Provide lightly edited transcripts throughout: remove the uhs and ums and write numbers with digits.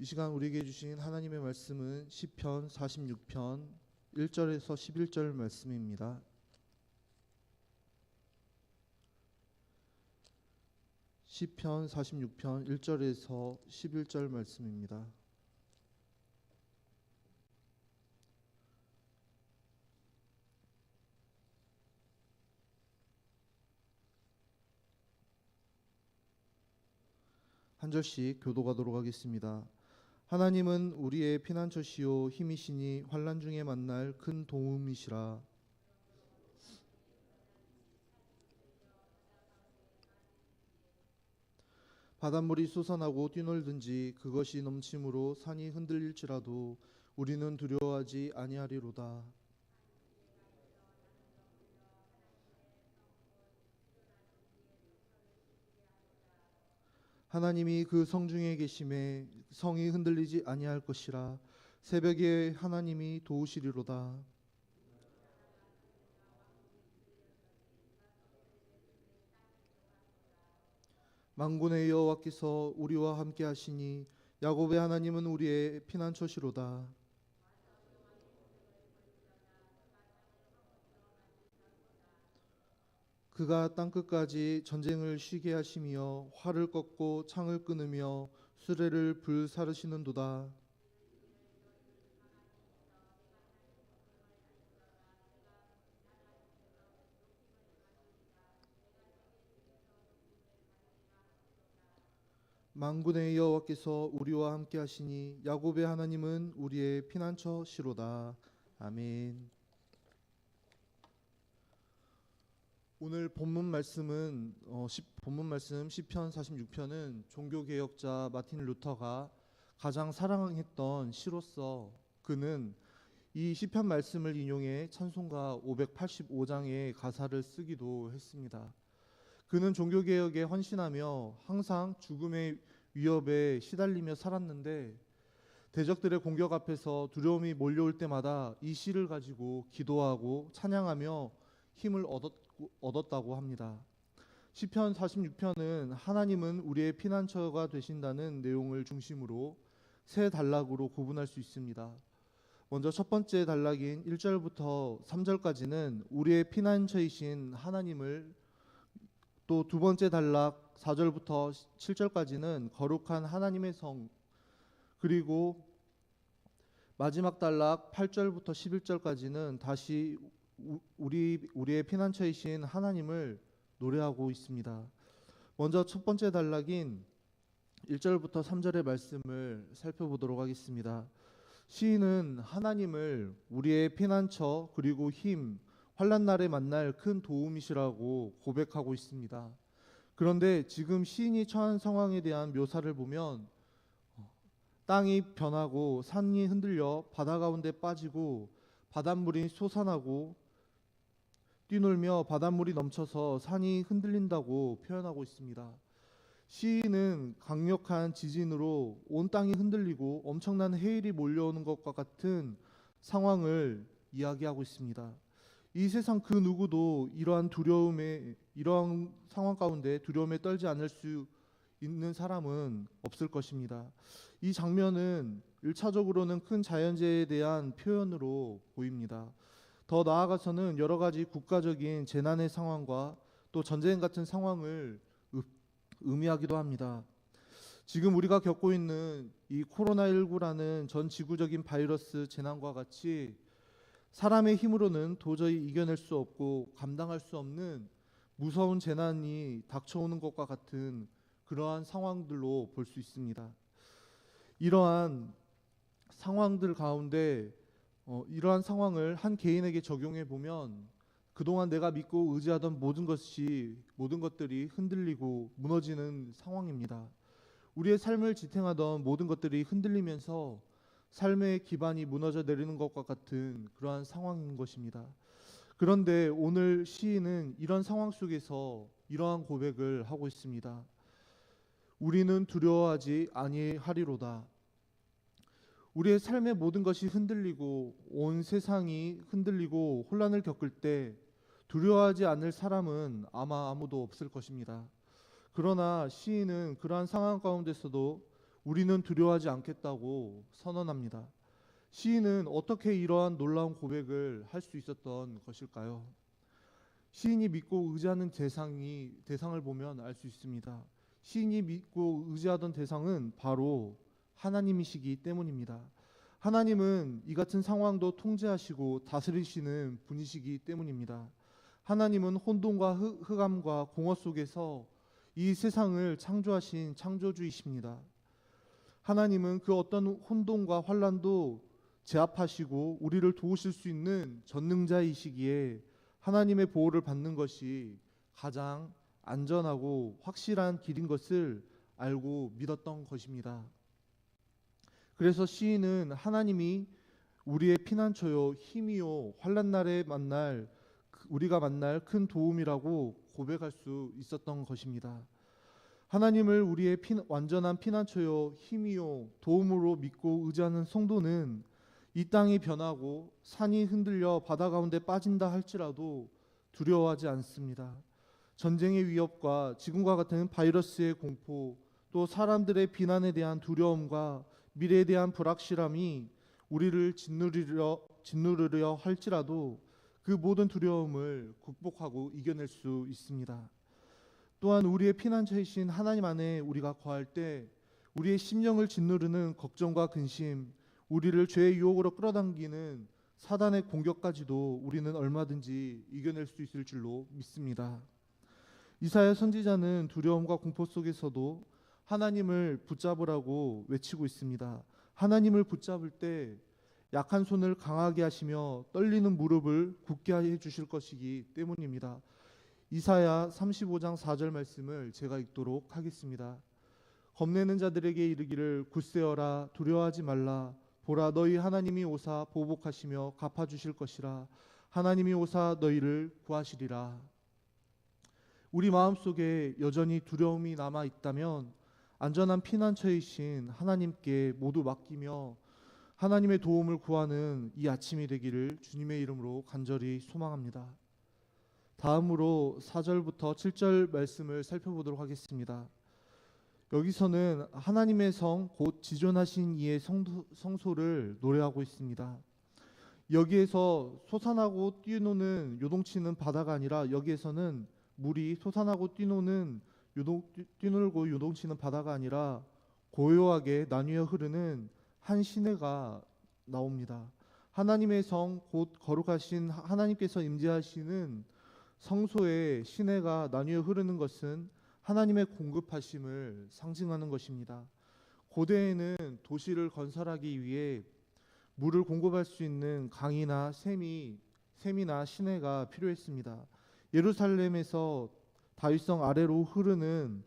이 시간 우리에게 주신 하나님의 말씀은 시편 46편 1절에서 11절 말씀입니다. 시편 46편 1절에서 11절 말씀입니다. 한 절씩 교독하도록 하겠습니다. 하나님은 우리의 피난처시요 힘이시니 환난 중에 만날 큰 도움이시라. 바닷물이 솟아나고 뛰놀든지 그것이 넘침으로 산이 흔들릴지라도 우리는 두려워하지 아니하리로다. 하나님이 그 성중에 계심에 성이 흔들리지 아니할 것이라. 새벽에 하나님이 도우시리로다. 만군의 여호와께서 우리와 함께 하시니 야곱의 하나님은 우리의 피난처시로다. 그가 땅끝까지 전쟁을 쉬게 하시며 활을 꺾고 창을 끊으며 수레를 불사르시는도다. 만군의 여호와께서 우리와 함께 하시니 야곱의 하나님은 우리의 피난처시로다. 아멘. 오늘 본문 말씀 시편 46편은 종교개혁자 마틴 루터가 가장 사랑했던 시로서 그는 이 시편 말씀을 인용해 찬송가 585장의 가사를 쓰기도 했습니다. 그는 종교개혁에 헌신하며 항상 죽음의 위협에 시달리며 살았는데 대적들의 공격 앞에서 두려움이 몰려올 때마다 이 시를 가지고 기도하고 찬양하며 힘을 얻었다고 합니다. 시편 46편은 하나님은 우리의 피난처가 되신다는 내용을 중심으로 세 단락으로 구분할 수 있습니다. 먼저 첫 번째 단락인 1절부터 3절까지는 우리의 피난처이신 하나님을, 또 두 번째 단락 4절부터 7절까지는 거룩한 하나님의 성, 그리고 마지막 단락 8절부터 11절까지는 다시 우리의 피난처이신 하나님을 노래하고 있습니다. 먼저 첫 번째 단락인 1절부터 3절의 말씀을 살펴보도록 하겠습니다. 시인은 하나님을 우리의 피난처 그리고 힘, 환난 날에 만날 큰 도움이시라고 고백하고 있습니다. 그런데 지금 시인이 처한 상황에 대한 묘사를 보면 땅이 변하고 산이 흔들려 바다 가운데 빠지고 바닷물이 솟아나고 뛰놀며 바닷물이 넘쳐서 산이 흔들린다고 표현하고 있습니다. 시인은 강력한 지진으로 온 땅이 흔들리고 엄청난 해일이 몰려오는 것과 같은 상황을 이야기하고 있습니다. 이 세상 그 누구도 이러한 상황 가운데 두려움에 떨지 않을 수 있는 사람은 없을 것입니다. 이 장면은 1차적으로는 큰 자연재해에 대한 표현으로 보입니다. 더 나아가서는 여러 가지 국가적인 재난의 상황과 또 전쟁 같은 상황을 의미하기도 합니다. 지금 우리가 겪고 있는 이 코로나19라는 전 지구적인 바이러스 재난과 같이 사람의 힘으로는 도저히 이겨낼 수 없고 감당할 수 없는 무서운 재난이 닥쳐오는 것과 같은 그러한 상황들로 볼 수 있습니다. 이러한 상황들 가운데 이러한 상황을 한 개인에게 적용해 보면 그동안 내가 믿고 의지하던 모든 것들이 흔들리고 무너지는 상황입니다. 우리의 삶을 지탱하던 모든 것들이 흔들리면서 삶의 기반이 무너져 내리는 것과 같은 그러한 상황인 것입니다. 그런데 오늘 시인은 이런 상황 속에서 이러한 고백을 하고 있습니다. 우리는 두려워하지 아니하리로다. 우리의 삶의 모든 것이 흔들리고 온 세상이 흔들리고 혼란을 겪을 때 두려워하지 않을 사람은 아마 아무도 없을 것입니다. 그러나 시인은 그러한 상황 가운데서도 우리는 두려워하지 않겠다고 선언합니다. 시인은 어떻게 이러한 놀라운 고백을 할 수 있었던 것일까요? 시인이 믿고 의지하는 대상을 보면 알 수 있습니다. 시인이 믿고 의지하던 대상은 바로 하나님이시기 때문입니다. 하나님은 이 같은 상황도 통제하시고 다스리시는 분이시기 때문입니다. 하나님은 혼돈과 흑암과 공허 속에서 이 세상을 창조하신 창조주이십니다. 하나님은 그 어떤 혼돈과 환란도 제압하시고 우리를 도우실 수 있는 전능자이시기에 하나님의 보호를 받는 것이 가장 안전하고 확실한 길인 것을 알고 믿었던 것입니다. 그래서 시인은 하나님이 우리의 피난처요 힘이요 환난 날에 우리가 만날 큰 도움이라고 고백할 수 있었던 것입니다. 하나님을 우리의 완전한 피난처요 힘이요 도움으로 믿고 의지하는 성도는 이 땅이 변하고 산이 흔들려 바다 가운데 빠진다 할지라도 두려워하지 않습니다. 전쟁의 위협과 지금과 같은 바이러스의 공포, 또 사람들의 비난에 대한 두려움과 미래에 대한 불확실함이 우리를 짓누르려 할지라도 그 모든 두려움을 극복하고 이겨낼 수 있습니다. 또한 우리의 피난처이신 하나님 안에 우리가 거할 때 우리의 심령을 짓누르는 걱정과 근심, 우리를 죄의 유혹으로 끌어당기는 사단의 공격까지도 우리는 얼마든지 이겨낼 수 있을 줄로 믿습니다. 이사야 선지자는 두려움과 공포 속에서도 하나님을 붙잡으라고 외치고 있습니다. 하나님을 붙잡을 때 약한 손을 강하게 하시며 떨리는 무릎을 굳게 해 주실 것이기 때문입니다. 이사야 35장 4절 말씀을 제가 읽도록 하겠습니다. 겁내는 자들에게 이르기를 굳세어라 두려워하지 말라 보라 너희 하나님이 오사 보복하시며 갚아주실 것이라 하나님이 오사 너희를 구하시리라. 우리 마음속에 여전히 두려움이 남아 있다면 안전한 피난처이신 하나님께 모두 맡기며 하나님의 도움을 구하는 이 아침이 되기를 주님의 이름으로 간절히 소망합니다. 다음으로 4절부터 7절 말씀을 살펴보도록 하겠습니다. 여기서는 하나님의 성 곧 지존하신 이의 성소를 노래하고 있습니다. 여기에서 솟아나고 뛰노는 요동치는 바다가 아니라 여기에서는 물이 솟아나고 뛰놀고 요동치는 바다가 아니라 고요하게 나뉘어 흐르는 한 시내가 나옵니다. 하나님의 성 곧 거룩하신 하나님께서 임재하시는 성소의 시내가 나뉘어 흐르는 것은 하나님의 공급하심을 상징하는 것입니다. 고대에는 도시를 건설하기 위해 물을 공급할 수 있는 강이나 샘이나 시내가 필요했습니다. 예루살렘에서 다윗성 아래로 흐르는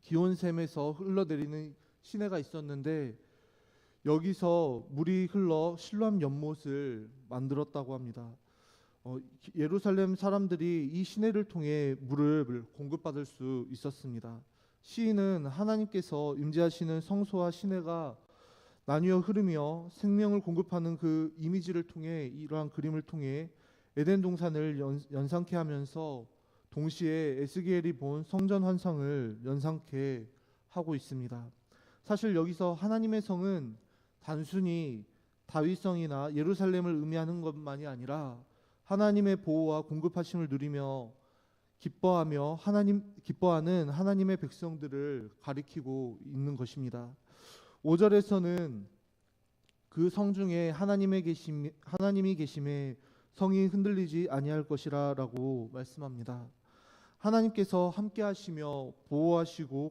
기온샘에서 흘러내리는 시내가 있었는데 여기서 물이 흘러 실로암 연못을 만들었다고 합니다. 예루살렘 사람들이 이 시내를 통해 물을 공급받을 수 있었습니다. 시인은 하나님께서 임재하시는 성소와 시내가 나뉘어 흐르며 생명을 공급하는 그 이미지를 통해 이러한 그림을 통해 에덴 동산을 연상케 하면서 동시에 에스겔이 본 성전 환상을 연상케 하고 있습니다. 사실 여기서 하나님의 성은 단순히 다윗성이나 예루살렘을 의미하는 것만이 아니라 하나님의 보호와 공급하심을 누리며 기뻐하는 하나님의 백성들을 가리키고 있는 것입니다. 5절에서는 그 성 중에 하나님이 계심에 성이 흔들리지 아니할 것이라라고 말씀합니다. 하나님께서 함께 하시며 보호하시고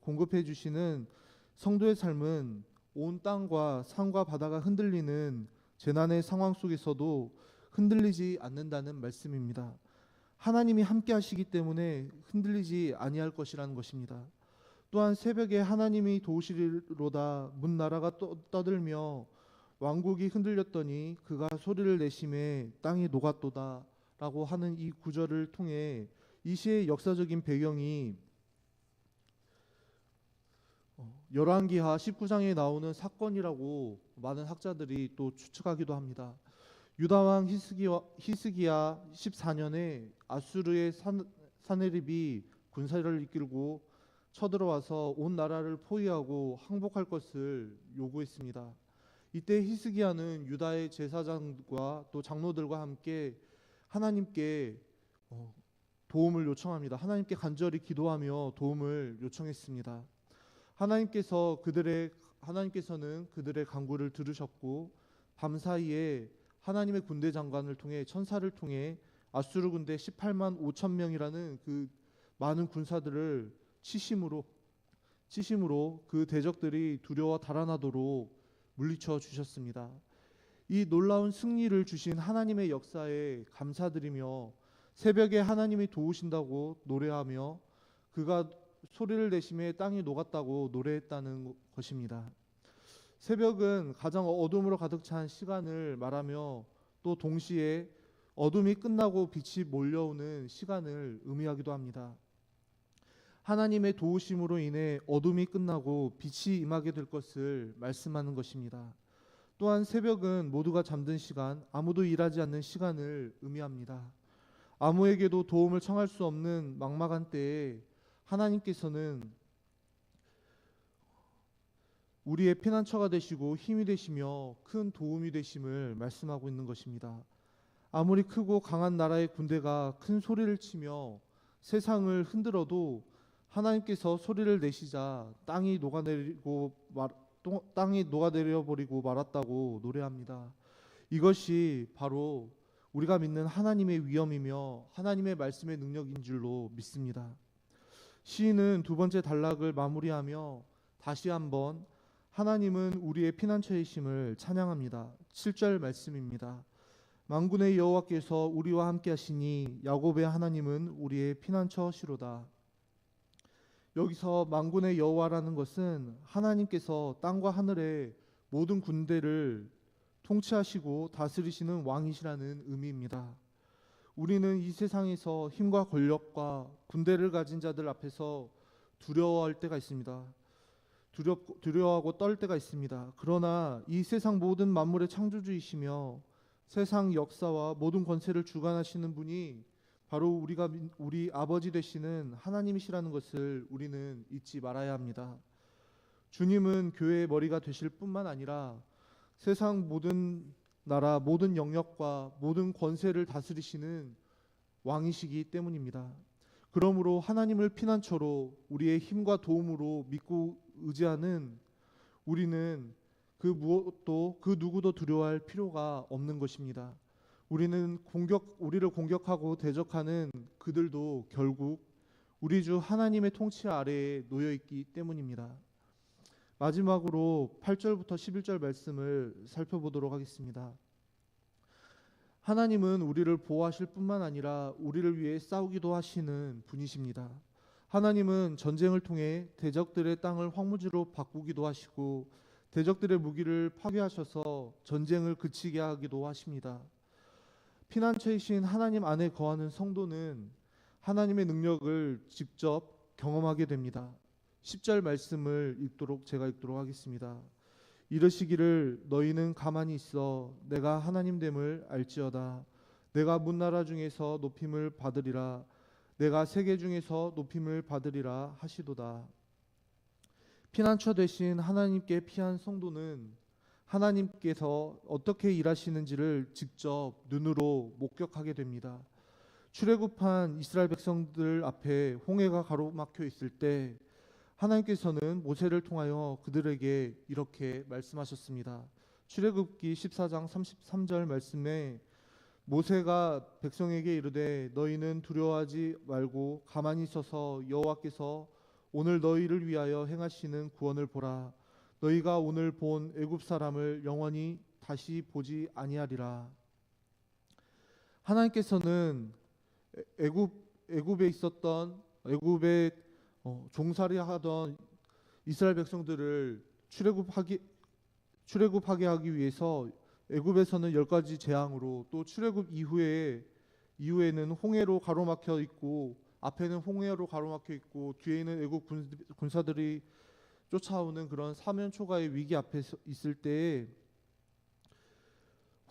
공급해 주시는 성도의 삶은 온 땅과 산과 바다가 흔들리는 재난의 상황 속에서도 흔들리지 않는다는 말씀입니다. 하나님이 함께 하시기 때문에 흔들리지 아니할 것이라는 것입니다. 또한 새벽에 하나님이 도우시리로다 문 나라가 떠들며 왕국이 흔들렸더니 그가 소리를 내심에 땅이 녹았도다 라고 하는 이 구절을 통해 이 시의 역사적인 배경이 열왕기하 19장에 나오는 사건이라고 많은 학자들이 또 추측하기도 합니다. 유다왕 히스기야 14년에 아수르의 사네립이 군사를 이끌고 쳐들어와서 온 나라를 포위하고 항복할 것을 요구했습니다. 이때 히스기야는 유다의 제사장과 또 장로들과 함께 하나님께 도움을 요청합니다. 하나님께 간절히 기도하며 도움을 요청했습니다. 하나님께서는 그들의 간구를 들으셨고 밤사이에 하나님의 군대 장관을 통해 천사를 통해 아수르 군대 18만 5천 명이라는 그 많은 군사들을 치심으로 그 대적들이 두려워 달아나도록 물리쳐 주셨습니다. 이 놀라운 승리를 주신 하나님의 역사에 감사드리며 새벽에 하나님이 도우신다고 노래하며 그가 소리를 내심에 땅이 녹았다고 노래했다는 것입니다. 새벽은 가장 어둠으로 가득 찬 시간을 말하며 또 동시에 어둠이 끝나고 빛이 몰려오는 시간을 의미하기도 합니다. 하나님의 도우심으로 인해 어둠이 끝나고 빛이 임하게 될 것을 말씀하는 것입니다. 또한 새벽은 모두가 잠든 시간, 아무도 일하지 않는 시간을 의미합니다. 아무에게도 도움을 청할 수 없는 막막한 때에 하나님께서는 우리의 피난처가 되시고 힘이 되시며 큰 도움이 되심을 말씀하고 있는 것입니다. 아무리 크고 강한 나라의 군대가 큰 소리를 치며 세상을 흔들어도 하나님께서 소리를 내시자 땅이 녹아내려 버리고 말았다고 노래합니다. 이것이 바로 우리가 믿는 하나님의 위엄이며 하나님의 말씀의 능력인 줄로 믿습니다. 시인은 두 번째 단락을 마무리하며 다시 한번 하나님은 우리의 피난처이심을 찬양합니다. 7절 말씀입니다. 만군의 여호와께서 우리와 함께 하시니 야곱의 하나님은 우리의 피난처시로다. 여기서 만군의 여호와라는 것은 하나님께서 땅과 하늘의 모든 군대를 통치하시고 다스리시는 왕이시라는 의미입니다. 우리는 이 세상에서 힘과 권력과 군대를 가진 자들 앞에서 두려워할 때가 있습니다. 두려워하고 떨 때가 있습니다. 그러나 이 세상 모든 만물의 창조주이시며 세상 역사와 모든 권세를 주관하시는 분이 바로 우리 아버지 되시는 하나님이시라는 것을 우리는 잊지 말아야 합니다. 주님은 교회의 머리가 되실 뿐만 아니라 세상 모든 나라, 모든 영역과 모든 권세를 다스리시는 왕이시기 때문입니다. 그러므로 하나님을 피난처로 우리의 힘과 도움으로 믿고 의지하는 우리는 그 누구도 두려워할 필요가 없는 것입니다. 우리를 공격하고 대적하는 그들도 결국 우리 주 하나님의 통치 아래에 놓여 있기 때문입니다. 마지막으로 8절부터 11절 말씀을 살펴보도록 하겠습니다. 하나님은 우리를 보호하실 뿐만 아니라 우리를 위해 싸우기도 하시는 분이십니다. 하나님은 전쟁을 통해 대적들의 땅을 황무지로 바꾸기도 하시고 대적들의 무기를 파괴하셔서 전쟁을 그치게 하기도 하십니다. 피난처이신 하나님 안에 거하는 성도는 하나님의 능력을 직접 경험하게 됩니다. 10절 말씀을 제가 읽도록 하겠습니다. 이르시기를 너희는 가만히 있어 내가 하나님됨을 알지어다. 내가 문나라 중에서 높임을 받으리라. 내가 세계 중에서 높임을 받으리라 하시도다. 피난처 되신 하나님께 피한 성도는 하나님께서 어떻게 일하시는지를 직접 눈으로 목격하게 됩니다. 출애굽한 이스라엘 백성들 앞에 홍해가 가로막혀 있을 때 하나님께서는 모세를 통하여 그들에게 이렇게 말씀하셨습니다. 출애굽기 14장 33절 말씀에 모세가 백성에게 이르되 너희는 두려워하지 말고 가만히 있어서 여호와께서 오늘 너희를 위하여 행하시는 구원을 보라. 너희가 오늘 본 애굽 사람을 영원히 다시 보지 아니하리라. 하나님께서는 애굽에 종살이하던 이스라엘 백성들을 출애굽하게 하기 위해서 애굽에서는 10가지 재앙으로 또 출애굽 이후에는 홍해로 가로막혀 있고 앞에는 홍해로 가로막혀 있고 뒤에는 애굽 군사들이 쫓아오는 그런 사면초가의 위기 앞에 있을 때에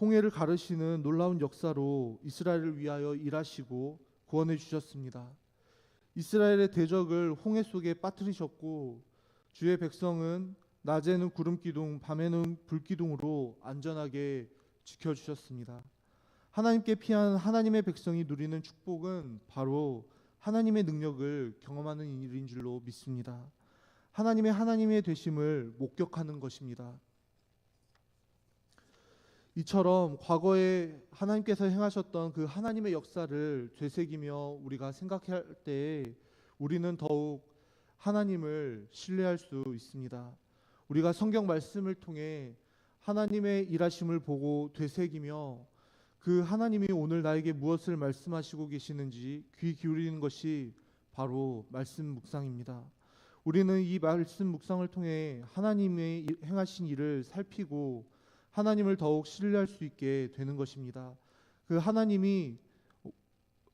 홍해를 가르시는 놀라운 역사로 이스라엘을 위하여 일하시고 구원해 주셨습니다. 이스라엘의 대적을 홍해 속에 빠뜨리셨고 주의 백성은 낮에는 구름 기둥, 밤에는 불 기둥으로 안전하게 지켜주셨습니다. 하나님께 피한 하나님의 백성이 누리는 축복은 바로 하나님의 능력을 경험하는 일인 줄로 믿습니다. 하나님의 되심을 목격하는 것입니다. 이처럼 과거에 하나님께서 행하셨던 그 하나님의 역사를 되새기며 우리가 생각할 때 우리는 더욱 하나님을 신뢰할 수 있습니다. 우리가 성경 말씀을 통해 하나님의 일하심을 보고 되새기며 그 하나님이 오늘 나에게 무엇을 말씀하시고 계시는지 귀 기울이는 것이 바로 말씀 묵상입니다. 우리는 이 말씀 묵상을 통해 하나님의 행하신 일을 살피고 하나님을 더욱 신뢰할 수 있게 되는 것입니다. 그 하나님이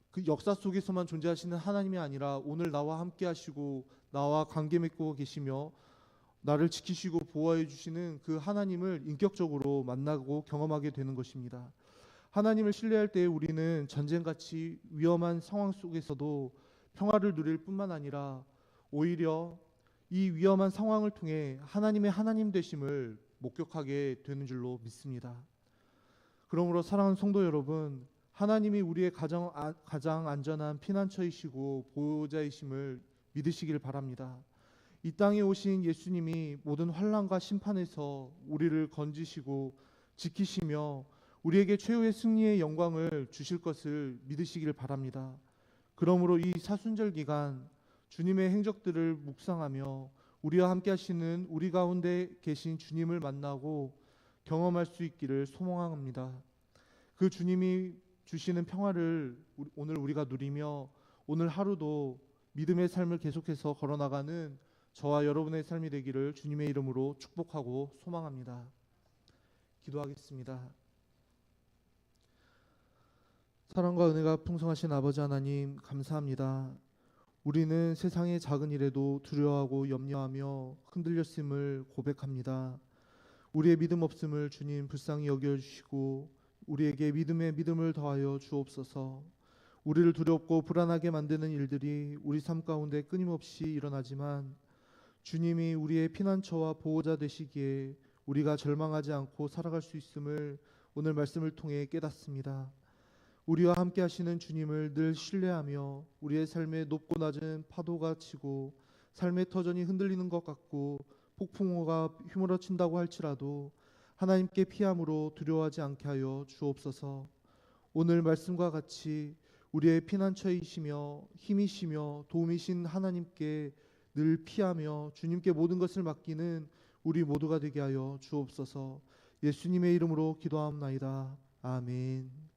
그 역사 속에서만 존재하시는 하나님이 아니라 오늘 나와 함께 하시고 나와 관계 맺고 계시며 나를 지키시고 보호해 주시는 그 하나님을 인격적으로 만나고 경험하게 되는 것입니다. 하나님을 신뢰할 때 우리는 전쟁같이 위험한 상황 속에서도 평화를 누릴 뿐만 아니라 오히려 이 위험한 상황을 통해 하나님의 하나님 되심을 목격하게 되는 줄로 믿습니다. 그러므로 사랑하는 성도 여러분, 하나님이 우리의 가장 안전한 피난처이시고 보호자이심을 믿으시길 바랍니다. 이 땅에 오신 예수님이 모든 환난과 심판에서 우리를 건지시고 지키시며 우리에게 최후의 승리의 영광을 주실 것을 믿으시길 바랍니다. 그러므로 이 사순절 기간 주님의 행적들을 묵상하며 우리와 함께 하시는 우리 가운데 계신 주님을 만나고 경험할 수 있기를 소망합니다. 그 주님이 주시는 평화를 오늘 우리가 누리며 오늘 하루도 믿음의 삶을 계속해서 걸어나가는 저와 여러분의 삶이 되기를 주님의 이름으로 축복하고 소망합니다. 기도하겠습니다. 사랑과 은혜가 풍성하신 아버지 하나님, 감사합니다. 우리는 세상의 작은 일에도 두려워하고 염려하며 흔들렸음을 고백합니다. 우리의 믿음 없음을 주님 불쌍히 여겨주시고 우리에게 믿음을 더하여 주옵소서. 우리를 두렵고 불안하게 만드는 일들이 우리 삶 가운데 끊임없이 일어나지만 주님이 우리의 피난처와 보호자 되시기에 우리가 절망하지 않고 살아갈 수 있음을 오늘 말씀을 통해 깨닫습니다. 우리와 함께 하시는 주님을 늘 신뢰하며 우리의 삶에 높고 낮은 파도가 치고 삶의 터전이 흔들리는 것 같고 폭풍우가 휘몰아친다고 할지라도 하나님께 피함으로 두려워하지 않게 하여 주옵소서. 오늘 말씀과 같이 우리의 피난처이시며 힘이시며 도움이신 하나님께 늘 피하며 주님께 모든 것을 맡기는 우리 모두가 되게 하여 주옵소서. 예수님의 이름으로 기도하옵나이다. 아멘.